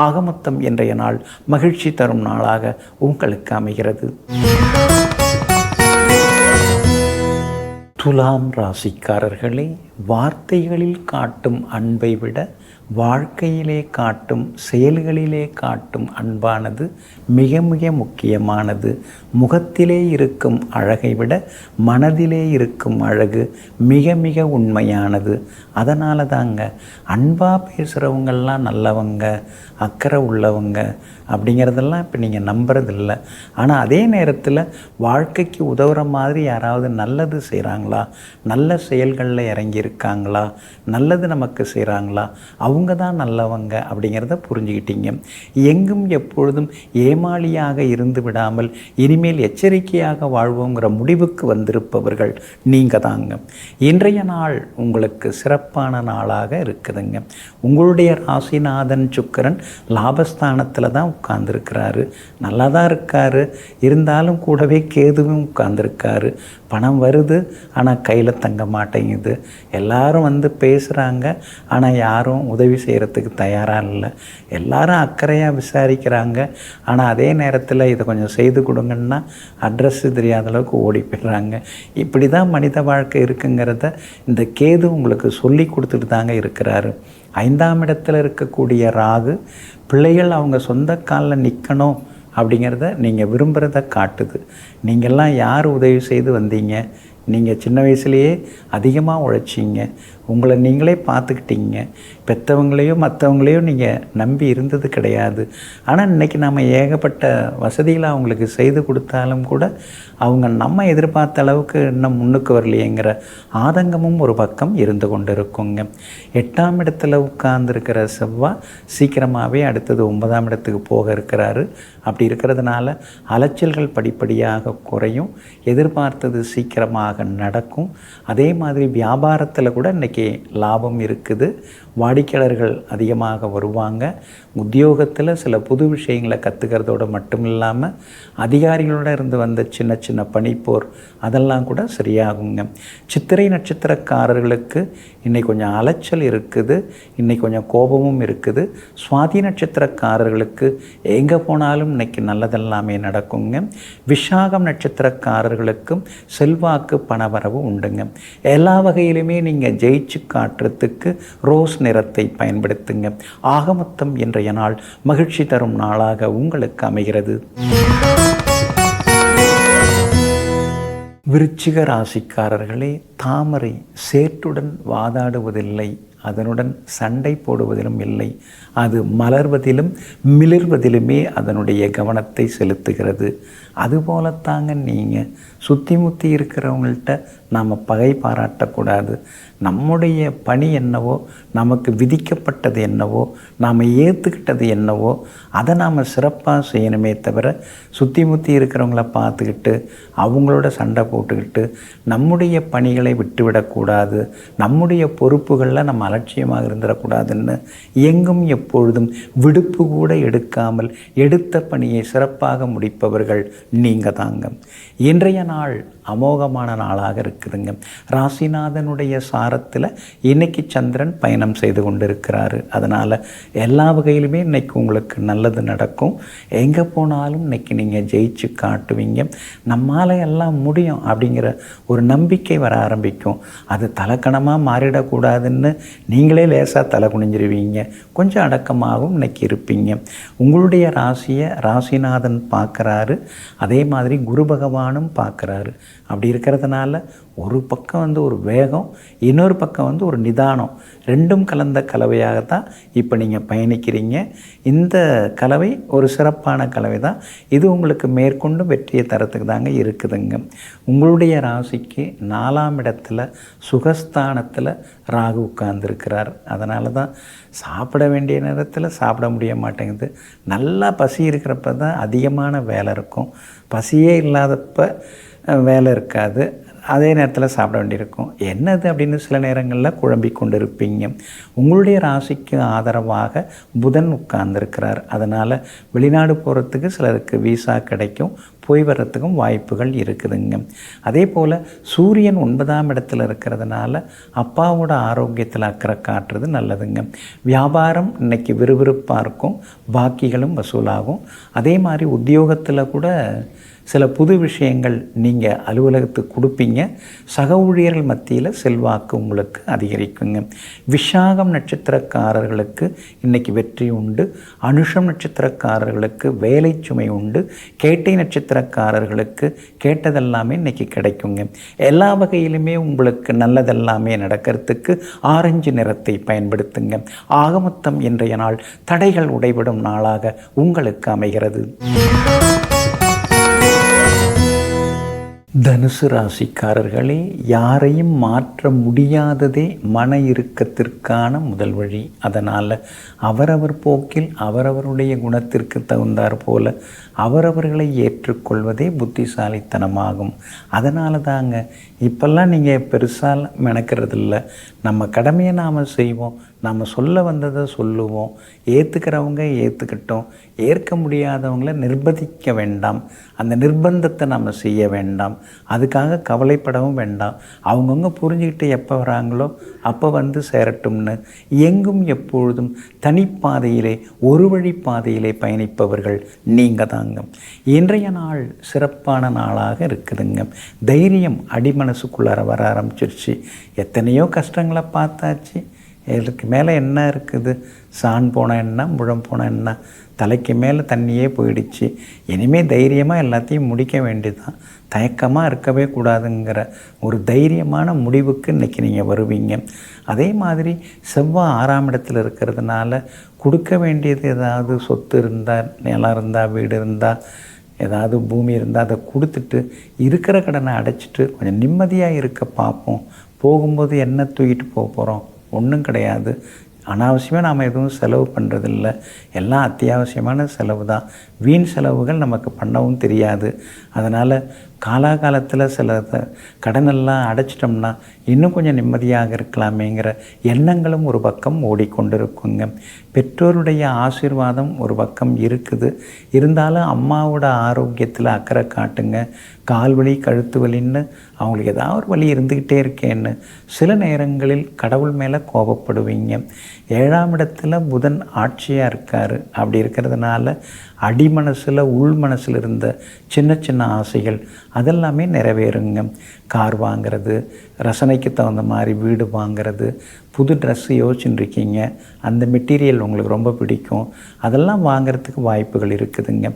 ஆக மொத்தம் இன்றைய நாள் மகிழ்ச்சி தரும் நாளாக உங்களுக்கு அமைகிறது. துலாம் ராசிக்காரர்களே, வார்த்தைகளில் காட்டும் அன்பை விட வாழ்க்கையிலே காட்டும் செயல்களிலே காட்டும் அன்பானது மிக மிக முக்கியமானது. முகத்திலே இருக்கும் அழகை விட மனதிலே இருக்கும் அழகு மிக மிக உண்மையானது. அதனால தாங்க அன்பாக பேசுகிறவங்கெல்லாம் நல்லவங்க, அக்கறை உள்ளவங்க அப்படிங்கிறதெல்லாம் இப்போ நீங்கள் நம்புறதில்ல. ஆனால் அதே நேரத்தில் வாழ்க்கைக்கு உதவுற மாதிரி யாராவது நல்லது செய்கிறாங்களா, நல்ல செயல்களில் இறங்கியிருக்காங்களா, நல்லது நமக்கு செய்கிறாங்களா, அவங்க தான் நல்லவங்க அப்படிங்கிறத புரிஞ்சுக்கிட்டீங்க. எங்கும் எப்பொழுதும் ஏமாளியாக இருந்து விடாமல் இனிமேல் எச்சரிக்கையாக வாழ்வோங்கிற முடிவுக்கு வந்திருப்பவர்கள் நீங்கள் தாங்க. இன்றைய நாள் உங்களுக்கு சிறப்பான நாளாக இருக்குதுங்க. உங்களுடைய ராசிநாதன் சுக்கிரன் லாபஸ்தானத்தில் தான் உட்கார்ந்துருக்கிறாரு. நல்லா தான் இருக்கார். இருந்தாலும் கூடவே கேதுவும் உட்கார்ந்துருக்காரு. பணம் வருது, ஆனால் கையில் தங்க மாட்டேங்குது. எல்லாரும் பேசுகிறாங்க, ஆனால் யாரும் உதவி உதவி செய்கிறதுக்கு தயாராக இல்லை. எல்லாரும் அக்கறையாக விசாரிக்கிறாங்க. ஆனால் அதே நேரத்தில் இதை கொஞ்சம் செய்து கொடுங்கன்னா அட்ரஸ்ஸு தெரியாத அளவுக்கு ஓடி போயிடுறாங்க. இப்படி தான் மனித வாழ்க்கை இருக்குங்கிறத இந்த கேது உங்களுக்கு சொல்லி கொடுத்துட்டு தாங்க இருக்கிறாரு. 5ஆம் இடத்துல இருக்கக்கூடிய ராகு பிள்ளைகள் அவங்க சொந்த காலில் நிற்கணும் அப்படிங்கிறத நீங்கள் விரும்புகிறத காட்டுது. நீங்கள்லாம் யார் உதவி செய்து வந்தீங்க? நீங்கள் சின்ன வயசுலேயே அதிகமாக உழைச்சிங்க, உங்களை நீங்களே பார்த்துக்கிட்டீங்க, பெற்றவங்களையோ மற்றவங்களையோ நீங்கள் நம்பி இருந்தது கிடையாது. ஆனால் இன்றைக்கி நம்ம ஏகப்பட்ட வசதிகளை அவங்களுக்கு செய்து கொடுத்தாலும் கூட அவங்க நம்ம எதிர்பார்த்த அளவுக்கு இன்னும் முன்னுக்கு வரலையேங்கிற ஆதங்கமும் ஒரு பக்கம் இருந்து கொண்டு இருக்குங்க. 8ஆம் இடத்துல உட்கார்ந்துருக்கிற செவ்வாய் சீக்கிரமாகவே அடுத்தது 9ஆம் இடத்துக்கு போக இருக்கிறாரு. அப்படி இருக்கிறதுனால அலைச்சல்கள் படிப்படியாக குறையும், எதிர்பார்த்தது சீக்கிரமாக நடக்கும். அதே மாதிரி வியாபாரத்தில் கூட இன்றைக்கி லாபம் இருக்குது. வாடிக்கையாளர்கள் அதிகமாக வருவாங்க. உத்தியோகத்தில் சில புது விஷயங்களை கற்றுக்கிறதோடு மட்டும் இல்லாமல் அதிகாரிகளோடு இருந்து வந்த சின்ன சின்ன பணிப்போர் அதெல்லாம் கூட சரியாகுங்க. சித்திரை நட்சத்திரக்காரர்களுக்கு இன்றைக்கி கொஞ்சம் அலைச்சல் இருக்குது, இன்றைக்கி கொஞ்சம் கோபமும் இருக்குது. சுவாதி நட்சத்திரக்காரர்களுக்கு எங்கே போனாலும் இன்றைக்கி நல்லதெல்லாமே நடக்குங்க. விசாகம் நட்சத்திரக்காரர்களுக்கும் செல்வாக்கு பணவரவு உண்டுங்க. எல்லா வகையிலுமே நீங்கள் ஜெயிச்சு காட்டுறதுக்கு ரோஸ் நிறத்தை பயன்படுத்துங்க. ஆக மொத்தம் இன்றைய நாள் மகிழ்ச்சி தரும் நாளாக உங்களுக்கு அமைகிறது. விருச்சிக ராசிக்காரர்களே, தாமரை சேற்றுடன் வாதாடுவதில்லை, அதனுடன் சண்டை போடுவதிலும் இல்லை. அது மலர்வதிலும் மிளிர்வதிலுமே அதனுடைய கவனத்தை செலுத்துகிறது. அதுபோலத்தாங்க நீங்கள் சுற்றி முற்றி இருக்கிறவங்கள்ட்ட நாம் பகை பாராட்டக்கூடாது. நம்முடைய பணி என்னவோ, நமக்கு விதிக்கப்பட்டது என்னவோ, நாம் ஏற்றுக்கிட்டது என்னவோ அதை நாம் சிறப்பாக செய்யணுமே தவிர சுற்றி முற்றி இருக்கிறவங்கள பார்த்துக்கிட்டு அவங்களோட சண்டை போட்டுக்கிட்டு நம்முடைய பணிகளை விட்டுவிடக்கூடாது. நம்முடைய பொறுப்புகளில் நம்ம அலட்சியமாக இருந்துடக்கூடாதுன்னு எங்கும் எப்பொழுதும் விடுப்பு கூட எடுக்காமல் எடுத்த பணியை சிறப்பாக முடிப்பவர்கள் நீங்கள் தாங்க. இன்றைய நாள் அமோகமான நாளாக இருக்குதுங்க. ராசிநாதனுடைய சாரத்தில் இன்னைக்கு சந்திரன் பயணம் செய்து கொண்டிருக்கிறாரு. அதனால் எல்லா வகையிலுமே இன்னைக்கு உங்களுக்கு நல்லது நடக்கும். எங்கே போனாலும் இன்னைக்கு நீங்கள் ஜெயிச்சு காட்டுவீங்க. நம்மால் எல்லாம் முடியும் அப்படிங்கிற ஒரு நம்பிக்கை வர ஆரம்பிக்கும். அது தலக்கணமாக மாறிடக்கூடாதுன்னு நீங்களே லேசாக தலை குனிஞ்சிருவீங்க. கொஞ்சம் அடக்கமாகவும் இன்னைக்கு இருப்பீங்க. உங்களுடைய ராசியை ராசிநாதன் பார்க்குறாரு, அதே மாதிரி குரு பகவானும் பார்க்குறாரு. அப்படி இருக்கிறதுனால ஒரு பக்கம் ஒரு வேகம், இன்னொரு பக்கம் ஒரு நிதானம், ரெண்டும் கலந்த கலவையாகத்தான் இப்போ நீங்கள் பயணிக்கிறீங்க. இந்த கலவை ஒரு சிறப்பான கலவை தான். இது உங்களுக்கு மேற்கொண்டு வெற்றியை தரத்துக்கு தாங்க இருக்குதுங்க. உங்களுடைய ராசிக்கு 4ஆம் இடத்துல சுகஸ்தானத்தில் ராகு உட்கார்ந்துருக்கிறார். அதனால தான் சாப்பிட வேண்டிய நேரத்தில் சாப்பிட முடிய மாட்டேங்குது. நல்லா பசி இருக்கிறப்ப தான் அதிகமான வேலை இருக்கும். பசியே இல்லாதப்ப வேலை இருக்காது, அதே நேரத்தில் சாப்பிட வேண்டியிருக்கும். என்னது அப்படின்னு சில நேரங்களில் குழம்பி கொண்டு இருப்பீங்க. உங்களுடைய ராசிக்கு ஆதரவாக புதன் உட்கார்ந்துருக்கிறார். அதனால் வெளிநாடு போகிறதுக்கு சிலருக்கு விசா கிடைக்கும், போய் வர்றதுக்கும் வாய்ப்புகள் இருக்குதுங்க. அதே போல் சூரியன் 9ஆம் இடத்துல இருக்கிறதுனால அப்பாவோட ஆரோக்கியத்தில் அக்கறை காட்டுறது நல்லதுங்க. வியாபாரம் இன்னைக்கு விறுவிறுப்பாக இருக்கும், பாக்கிகளும் வசூலாகும். அதே மாதிரி உத்தியோகத்தில் கூட சில புது விஷயங்கள் நீங்கள் அலுவலகத்துக்கு கொடுப்பீங்க. சக ஊழியர்கள் மத்தியில் செல்வாக்கு உங்களுக்கு அதிகரிக்குங்க. விஷாகம் நட்சத்திரக்காரர்களுக்கு இன்றைக்கி வெற்றி உண்டு. அனுஷம் நட்சத்திரக்காரர்களுக்கு வேலை சுமை உண்டு. கேட்டை நட்சத்திரக்காரர்களுக்கு கேட்டதெல்லாமே இன்றைக்கி கிடைக்குங்க. எல்லா வகையிலுமே உங்களுக்கு நல்லதெல்லாமே நடக்கிறதுக்கு ஆரஞ்சு நிறத்தை பயன்படுத்துங்க. ஆக மொத்தம் இன்றைய நாள் தடைகள் உடைபடும் நாளாக உங்களுக்கு அமைகிறது. தனுசு ராசிக்காரர்களே, யாரையும் மாற்ற முடியாததே மன இறுக்கத்திற்கான முதல் வழி. அதனால் அவரவர் போக்கில் அவரவருடைய குணத்திற்கு தகுந்தாற் போல அவரவர்களை ஏற்றுக்கொள்வதே புத்திசாலித்தனமாகும். அதனால தாங்க இப்போல்லாம் நீங்கள் பெருசாக மெனக்கிறதில்ல. நம்ம கடமையை நாம் செய்வோம், நம்ம சொல்ல வந்ததை சொல்லுவோம். ஏற்றுக்கிறவங்க ஏற்றுக்கிட்டோம், ஏற்க முடியாதவங்கள நிர்பந்திக்க வேண்டாம். அந்த நிர்பந்தத்தை நம்ம செய்ய வேண்டாம். அதுக்காக கவலைப்படவும் வேண்டாம். அவங்கவுங்க புரிஞ்சுக்கிட்டு எப்போ வராங்களோ அப்போ வந்து சேரட்டும்னு எங்கும் எப்பொழுதும் தனிப்பாதையிலே ஒரு வழி பாதையிலே பயணிப்பவர்கள் நீங்கள் தாங்க. இன்றைய நாள் சிறப்பான நாளாக இருக்குதுங்க. தைரியம் அடிமனசுக்குள்ளார வர ஆரம்பிச்சிருச்சு. எத்தனையோ கஷ்டங்களை பார்த்தாச்சு. இதுக்கு மேலே என்ன இருக்குது? சான் போன என்ன, முழம் போன என்ன, தலைக்கு மேலே தண்ணியே போயிடுச்சு. இனிமேல் தைரியமாக எல்லாத்தையும் முடிக்க வேண்டியதுதான். தயக்கமாக இருக்கவே கூடாதுங்கிற ஒரு தைரியமான முடிவுக்கு இன்றைக்கி நீங்கள் வருவீங்க. அதே மாதிரி செவ்வாய் 6ஆம் இடத்துல இருக்கிறதுனால கொடுக்க வேண்டியது ஏதாவது சொத்து இருந்தால், நிலம் இருந்தால், வீடு இருந்தால், ஏதாவது பூமி இருந்தால் அதை கொடுத்துட்டு இருக்கிற கடனை அடைச்சிட்டு கொஞ்சம் நிம்மதியாக இருக்க பார்ப்போம். போகும்போது என்ன தூக்கிட்டு போக போகிறோம்? ஒன்றும் கிடையாது. அனாவசியமாக நாம் எதுவும் செலவு பண்ணுறதில்ல. எல்லாம் அத்தியாவசியமான செலவு தான். வீண் செலவுகள் நமக்கு பண்ணவும் தெரியாது. அதனால் காலாகாலத்தில் சில கடனெல்லாம் அடைச்சிட்டோம்னா இன்னும் கொஞ்சம் நிம்மதியாக இருக்கலாமேங்கிற எண்ணங்களும் ஒரு பக்கம் ஓடிக்கொண்டிருக்குங்க. பெற்றோருடைய ஆசீர்வாதம் ஒரு பக்கம் இருக்குது. இருந்தாலும் அம்மாவோட ஆரோக்கியத்தில் அக்கறை காட்டுங்க. கால் வலி, கழுத்து வலின்னு அவங்களுக்கு ஏதாவது ஒரு வலி இருந்துக்கிட்டே இருக்கேன்னு சில நேரங்களில் கடவுள் மேலே கோபப்படுவீங்க. 7ஆம் இடத்துல புதன் ஆட்சியாக இருக்கார். அப்படி இருக்கிறதுனால அடிமனசில், உள் மனசில் இருந்த சின்ன சின்ன ஆசைகள் அதெல்லாமே நிறைவேறுங்க. கார் வாங்கிறது, ரசனைக்கு தகுந்த மாதிரி வீடு வாங்கிறது, புது ட்ரெஸ்ஸு யோசிச்சுட்டு இருக்கீங்க, அந்த மெட்டீரியல் உங்களுக்கு ரொம்ப பிடிக்கும், அதெல்லாம் வாங்கிறதுக்கு வாய்ப்புகள் இருக்குதுங்க.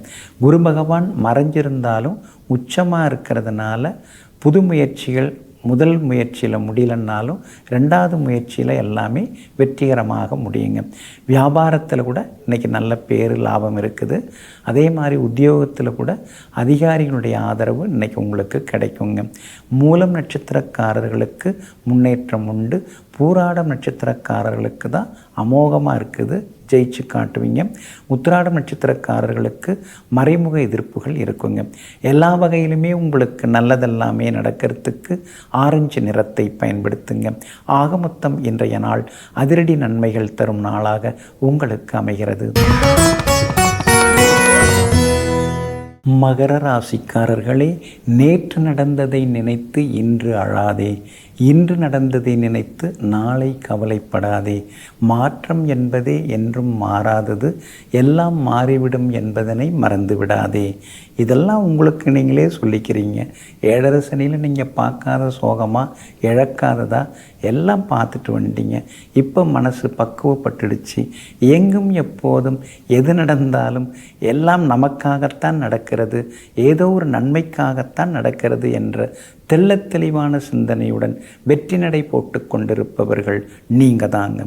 குரு பகவான் மறைஞ்சிருந்தாலும் உச்சமாக இருக்கிறதுனால புது முயற்சிகள் முதல் முயற்சியில் முடியலன்னாலும் 2வது முயற்சியில் எல்லாமே வெற்றிகரமாக முடியுங்க. வியாபாரத்தில் கூட இன்றைக்கி நல்ல பேர் லாபம் இருக்குது. அதே மாதிரி உத்தியோகத்தில் கூட அதிகாரிகளுடைய ஆதரவு இன்றைக்கி உங்களுக்கு கிடைக்குங்க. மூலம் நட்சத்திரக்காரர்களுக்கு முன்னேற்றம் உண்டு. பூராடம் நட்சத்திரக்காரர்களுக்கு தான் அமோகமாக இருக்குது, ஜெயிச்சு காட்டுவீங்க. உத்திராடம் நட்சத்திரக்காரர்களுக்கு மறைமுக எதிர்ப்புகள் இருக்குங்க. எல்லா வகையிலுமே உங்களுக்கு நல்லதெல்லாமே நடக்கிறதுக்கு ஆரஞ்சு நிறத்தை பயன்படுத்துங்க. ஆக மொத்தம் இன்றைய நாள் அதிரடி நன்மைகள் தரும் நாளாக உங்களுக்கு அமைகிறது. மகர ராசிக்காரர்களே, நேற்று நடந்ததை நினைத்து இன்று அழாதே. இன்று நடந்ததை நினைத்து நாளை கவலைப்படாதே. மாற்றம் என்பதே என்றும் மாறாதது. எல்லாம் மாறிவிடும் என்பதனை மறந்து விடாதே. இதெல்லாம் உங்களுக்கு நீங்களே சொல்லிக்கிறீங்க. 7.5 சனியில் நீங்கள் பார்க்காத சோகமாக, இழக்காததா எல்லாம் பார்த்துட்டு வந்துட்டீங்க. இப்போ மனசு பக்குவப்பட்டுடுச்சு. எங்கும் எப்போதும் எது நடந்தாலும் எல்லாம் நமக்காகத்தான் நடக்கிறது, ஏதோ ஒரு நன்மைக்காகத்தான் நடக்கிறது என்ற தெள்ளத் தெளிவான சிந்தனையுடன் வெற்றி நடை போட்டு கொண்டிருப்பவர்கள் நீங்கள் தாங்க.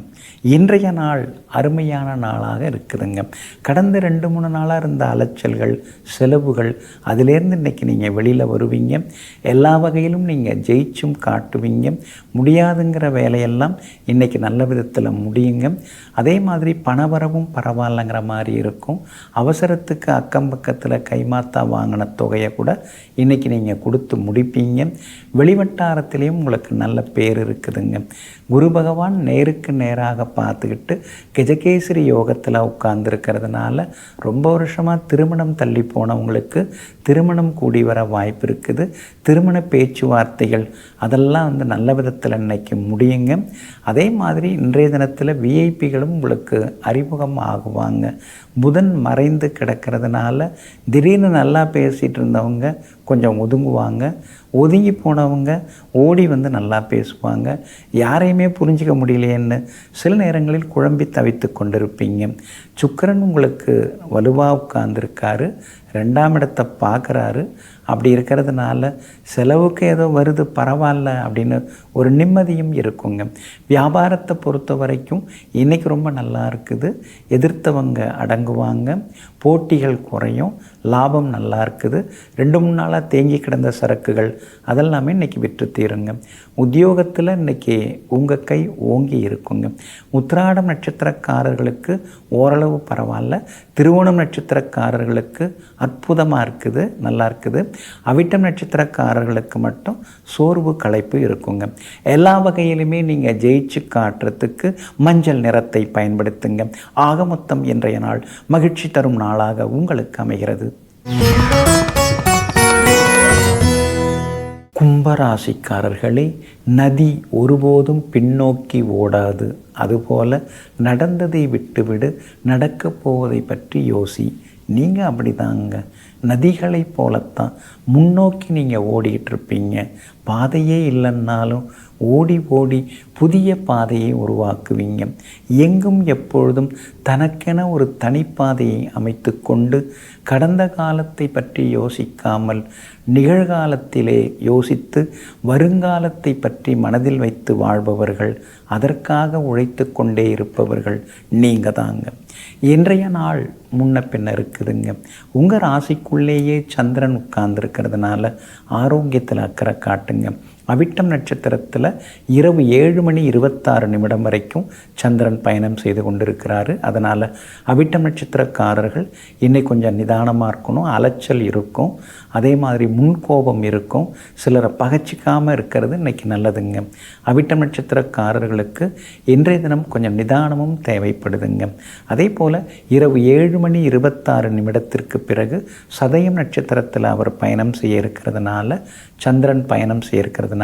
இன்றைய நாள் அருமையான நாளாக இருக்குதுங்க. கடந்த 2-3 நாளாக இருந்த அலைச்சல்கள், செலவுகள், அதிலேருந்து இன்றைக்கி நீங்கள் வெளியில் வருவீங்க. எல்லா வகையிலும் நீங்கள் ஜெயிச்சும் காட்டுவீங்க. முடியாதுங்கிற வேலையெல்லாம் இன்றைக்கி நல்ல விதத்தில் முடியுங்க. அதே மாதிரி பணவரவும் பரவாயில்லைங்கிற மாதிரி இருக்கும். அவசரத்துக்கு அக்கம் பக்கத்தில் கைமாத்தா வாங்கின தொகையை கூட இன்றைக்கி நீங்கள் கொடுத்து முடிப்பீங்க. வெளிவட்டாரத்திலையும் உங்களுக்கு நல்ல பேர் இருக்குதுங்க. குரு பகவான் நேருக்கு நேராக பார்த்துக்கிட்டு கஜகேசரி யோகத்தில் உட்கார்ந்துருக்கிறதுனால ரொம்ப வருஷமாக திருமணம் தள்ளி போனவங்களுக்கு திருமணம் கூடி வர வாய்ப்பு இருக்குது. திருமண பேச்சுவார்த்தைகள் அதெல்லாம் வந்து நல்ல விதத்தில் இன்னைக்கு முடியுங்க. அதே மாதிரி இன்றைய தினத்தில் விஐபிகளும் உங்களுக்கு அறிமுகம் ஆகுவாங்க. புதன் மறைந்து கிடக்கிறதுனால திடீர்னு நல்லா பேசிகிட்டு இருந்தவங்க கொஞ்சம் ஒதுங்குவாங்க. ஒதுங்கி போனவங்க ஓடி வந்து நல்லா பேசுவாங்க. யாரையுமே புரிஞ்சிக்க முடியலையேன்னு சில நேரங்களில் குழம்பி தவித்து கொண்டிருப்பீங்க. சுக்கிரன் உங்களுக்கு வலுவாக உட்கார்ந்துருக்காரு, 2ஆம் இடத்தை பார்க்குறாரு. அப்படி இருக்கிறதுனால செலவுக்கு ஏதோ வருது பரவாயில்ல அப்படின்னு ஒரு நிம்மதியும் இருக்குங்க. வியாபாரத்தை பொறுத்த வரைக்கும் இன்றைக்கி ரொம்ப நல்லா இருக்குது. எதிர்த்தவங்க அடங்குவாங்க, போட்டிகள் குறையும், லாபம் நல்லா இருக்குது. 2-3 நாளாக தேங்கி கிடந்த சரக்குகள் அதெல்லாமே இன்றைக்கி விற்று தீருங்க. உத்தியோகத்தில் இன்றைக்கி உங்கள் கை ஓங்கி இருக்குங்க. உத்திராடம் நட்சத்திரக்காரர்களுக்கு ஓரளவு பரவாயில்ல. திருவோணம் நட்சத்திரக்காரர்களுக்கு அற்புதமாக இருக்குது, நல்லா இருக்குது. அவிட்டம் நட்சத்திரக்காரர்களுக்கு மட்டும் சோர்வு களைப்பு இருக்குங்க. எல்லா வகையிலுமே நீங்கள் ஜெயிச்சு காட்டுறதுக்கு மஞ்சள் நிறத்தை பயன்படுத்துங்க. ஆக மொத்தம் இன்றைய நாள் மகிழ்ச்சி தரும் நாளாக உங்களுக்கு அமைகிறது. கும்பராசிக்காரர்களே, நதி ஒருபோதும் பின்னோக்கி ஓடாது. அதுபோல் நடந்ததை விட்டுவிடு, நடக்கப் போவதை பற்றி யோசி. நீங்கள் அப்படி தாங்க, நதிகளை போலத்தான் முன்னோக்கி நீங்கள் ஓடிக்கிட்டு இருப்பீங்க. பாதையே இல்லைன்னாலும் ஓடி ஓடி புதிய பாதையை உருவாக்குவீங்க. எங்கும் எப்பொழுதும் தனக்கென ஒரு தனிப்பாதையை அமைத்து கொண்டு கடந்த காலத்தை பற்றி யோசிக்காமல் நிகழ்காலத்திலே யோசித்து வருங்காலத்தை பற்றி மனதில் வைத்து வாழ்பவர்கள், அதற்காக உழைத்து கொண்டே இருப்பவர்கள் நீங்கள் தாங்க. இன்றைய நாள் முன்ன பின்ன இருக்குதுங்க. உங்கள் ராசிக்குள்ளேயே சந்திரன் உட்கார்ந்துருக்கிறதுனால ஆரோக்கியத்தில் அக்கறை காட்டுங்க. அவிட்டம் நட்சத்திரத்தில் இரவு 7:26 வரைக்கும் சந்திரன் பயணம் செய்து கொண்டிருக்கிறாரு. அதனால் அவிட்டம் நட்சத்திரக்காரர்கள் இன்னைக்கு கொஞ்சம் நிதானமாக இருக்கணும். அலைச்சல் இருக்கும், அதே மாதிரி முன்கோபம் இருக்கும். சிலரை பகச்சிக்காமல் இருக்கிறது இன்றைக்கி நல்லதுங்க. அவிட்டம் நட்சத்திரக்காரர்களுக்கு இன்றைய தினம் கொஞ்சம் நிதானமும் தேவைப்படுதுங்க. அதே போல் இரவு 7:26 பிறகு சதயம் நட்சத்திரத்தில் அவர் பயணம் செய்ய இருக்கிறதுனால, சந்திரன் பயணம் செய்ய இருக்கிறதுனால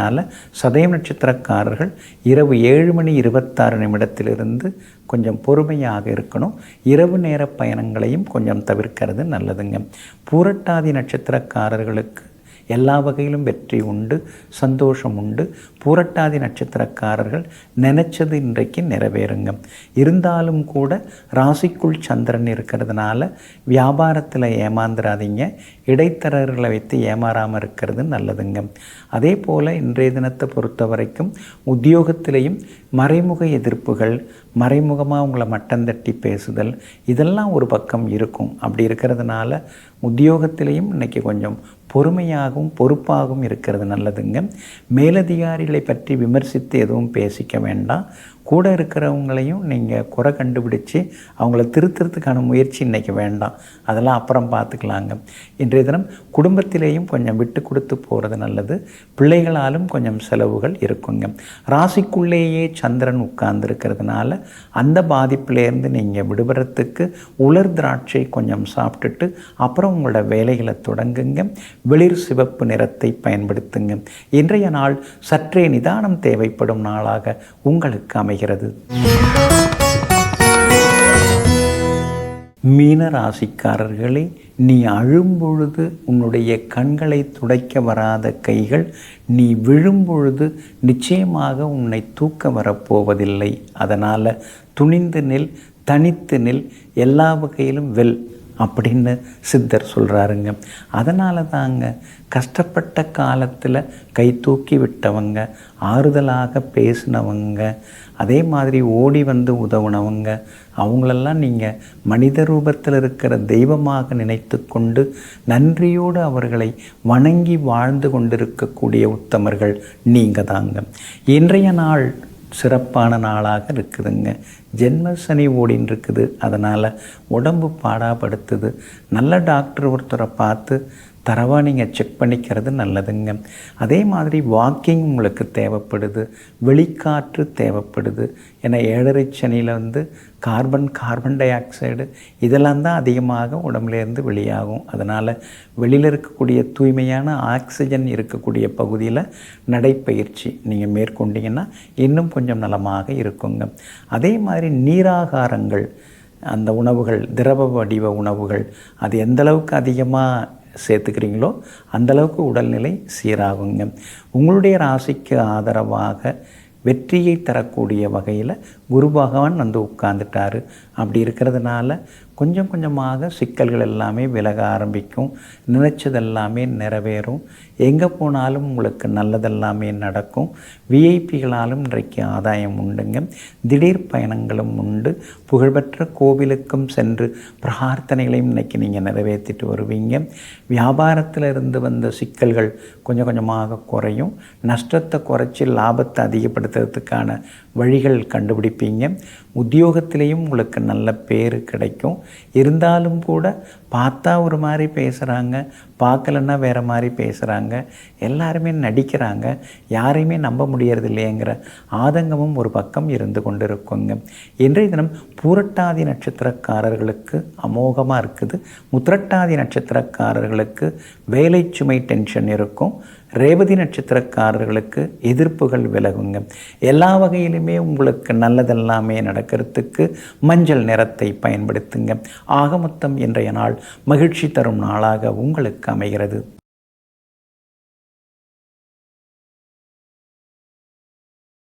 சதயம் நட்சத்திரக்காரர்கள் இரவு 7:26 கொஞ்சம் பொறுமையாக இருக்கணும். இரவு நேர பயணங்களையும் கொஞ்சம் தவிர்க்கிறது நல்லதுங்க. பூரட்டாதி நட்சத்திரக்காரர்களுக்கு எல்லா வகையிலும் வெற்றி உண்டு, சந்தோஷம் உண்டு. பூரட்டாதி நட்சத்திரக்காரர்கள் நினைச்சது இன்றைக்கு நிறைவேறுங்க. இருந்தாலும் கூட ராசிக்குள் சந்திரன் இருக்கிறதுனால வியாபாரத்தில் ஏமாந்துடாதீங்க. இடைத்தரகர்களை வைத்து ஏமாறாமல் இருக்கிறது நல்லதுங்க. அதே போல் இன்றைய தினத்தை பொறுத்த வரைக்கும் உத்தியோகத்திலையும் மறைமுக எதிர்ப்புகள், மறைமுகமாக உங்களை மட்டம் தட்டி பேசுதல், இதெல்லாம் ஒரு பக்கம் இருக்கும். அப்படி இருக்கிறதுனால உத்தியோகத்திலையும் இன்றைக்கி கொஞ்சம் பொறுமையாகவும் பொறுப்பாகவும் இருக்கிறது நல்லதுங்க. மேலதிகாரிகளை பற்றி விமர்சித்து எதுவும் பேசிக்க வேண்டாம். கூட இருக்கிறவங்களையும் நீங்கள் குறை கண்டுபிடிச்சி அவங்கள திருத்துறதுக்கான முயற்சி இன்றைக்கி வேண்டாம். அதெல்லாம் அப்புறம் பார்த்துக்கலாங்க. இன்றைய தினம் குடும்பத்திலேயும் கொஞ்சம் விட்டு கொடுத்து போகிறது நல்லது. பிள்ளைகளாலும் கொஞ்சம் செலவுகள் இருக்குங்க. ராசிக்குள்ளேயே சந்திரன் உட்கார்ந்துருக்கிறதுனால அந்த பாதிப்பிலேருந்து நீங்கள் விடுபடுறதுக்கு உலர் திராட்சை கொஞ்சம் சாப்பிட்டுட்டு அப்புறம் உங்களோட வேலைகளை தொடங்குங்க. வெளிர் சிவப்பு நிறத்தை பயன்படுத்துங்க. இன்றைய நாள் சற்றே நிதானம் தேவைப்படும் நாளாக உங்களுக்கு அமைகிறது. மீன ராசிக்காரர்களே, நீ அழும்பொழுது உன்னுடைய கண்களை துடைக்க வராத கைகள் நீ விழும்பொழுது நிச்சயமாக உன்னை தூக்க வரப்போவதில்லை. அதனால் துணிந்து நில், தனித்து நில், எல்லா வகையிலும் வெல் அப்படின்னு சித்தர் சொல்கிறாருங்க. அதனால தாங்க கஷ்டப்பட்ட காலத்தில் கை தூக்கி விட்டவங்க, ஆறுதலாக பேசினவங்க, அதே மாதிரி ஓடி வந்து உதவுனவங்க, அவங்களெல்லாம் நீங்கள் மனித ரூபத்தில் இருக்கிற தெய்வமாக நினைத்து கொண்டு நன்றியோடு அவர்களை வணங்கி வாழ்ந்து கொண்டிருக்கக்கூடிய உத்தமர்கள் நீங்கள் தாங்க. இன்றைய நாள் சிறப்பான நாளாக இருக்குதுங்க. ஜென்ம சனி ஓடின்னு இருக்குது. அதனால் உடம்பு பாடாப்படுத்துது. நல்ல டாக்டர் ஒருத்தரை பார்த்து தரவாக நீங்கள் செக் பண்ணிக்கிறது நல்லதுங்க. அதே மாதிரி வாக்கிங் உங்களுக்கு தேவைப்படுது, வெளிக்காற்று தேவைப்படுது. ஏன்னா 7.5 சனியில் கார்பன் டை ஆக்சைடு இதெல்லாம் தான் அதிகமாக உடம்புலேருந்து வெளியாகும். அதனால் வெளியில் இருக்கக்கூடிய தூய்மையான ஆக்சிஜன் இருக்கக்கூடிய பகுதியில் நடைப்பயிற்சி நீங்கள் மேற்கொண்டீங்கன்னா இன்னும் கொஞ்சம் நலமாக இருக்குங்க. அதே மாதிரி நீராகாரங்கள், அந்த உணவுகள், திரவ வடிவ உணவுகள், அது எந்தளவுக்கு அதிகமாக சேர்த்துக்கிறீங்களோ அந்தளவுக்கு உடல்நிலை சீராகுங்க. உங்களுடைய ராசிக்கு ஆதரவாக வெற்றியை தரக்கூடிய வகையில் குரு பகவான் உட்கார்ந்துட்டார். அப்படி இருக்கிறதுனால கொஞ்சம் கொஞ்சமாக சிக்கல்கள் எல்லாமே விலக ஆரம்பிக்கும். நினைச்சதெல்லாமே நிறைவேறும். எங்கே போனாலும் உங்களுக்கு நல்லதெல்லாமே நடக்கும். விஐபிகளாலும் இன்றைக்கு ஆதாயம் உண்டுங்க. திடீர் பயணங்களும் உண்டு. புகழ்பெற்ற கோவிலுக்கும் சென்று பிரார்த்தனைகளையும் இன்றைக்கி நீங்கள் நிறைவேற்றிட்டு வருவீங்க. வியாபாரத்தில் இருந்து வந்த சிக்கல்கள் கொஞ்சம் கொஞ்சமாக குறையும். நஷ்டத்தை குறைச்சி லாபத்தை அதிகப்படுத்துறதுக்கான வழிகள் கண்டுபிடிப்பீங்க. இருப்பீங்க. உத்தியோகத்திலையும் உங்களுக்கு நல்ல பேர் கிடைக்கும். இருந்தாலும் கூட பார்த்தா ஒரு மாதிரி பேசுகிறாங்க, பார்க்கலன்னா வேறு மாதிரி பேசுகிறாங்க, எல்லாருமே நடிக்கிறாங்க, யாரையுமே நம்ப முடியறது இல்லையேங்கிற ஆதங்கமும் ஒரு பக்கம் இருந்து கொண்டு இருக்குங்க. இன்றைய தினம் பூரட்டாதி நட்சத்திரக்காரர்களுக்கு அமோகமாக இருக்குது. உத்திரட்டாதி நட்சத்திரக்காரர்களுக்கு வேலை சுமை டென்ஷன் இருக்கும். ரேவதி நட்சத்திரக்காரர்களுக்கு எதிர்ப்புகள் விலகுங்க. எல்லா வகையிலுமே உங்களுக்கு நல்லதெல்லாமே நடக்கிறதுக்கு மஞ்சள் நிறத்தை பயன்படுத்துங்க. ஆக மொத்தம் இன்றைய நாள் மகிழ்ச்சி தரும் நாளாக உங்களுக்கு அமைகிறது.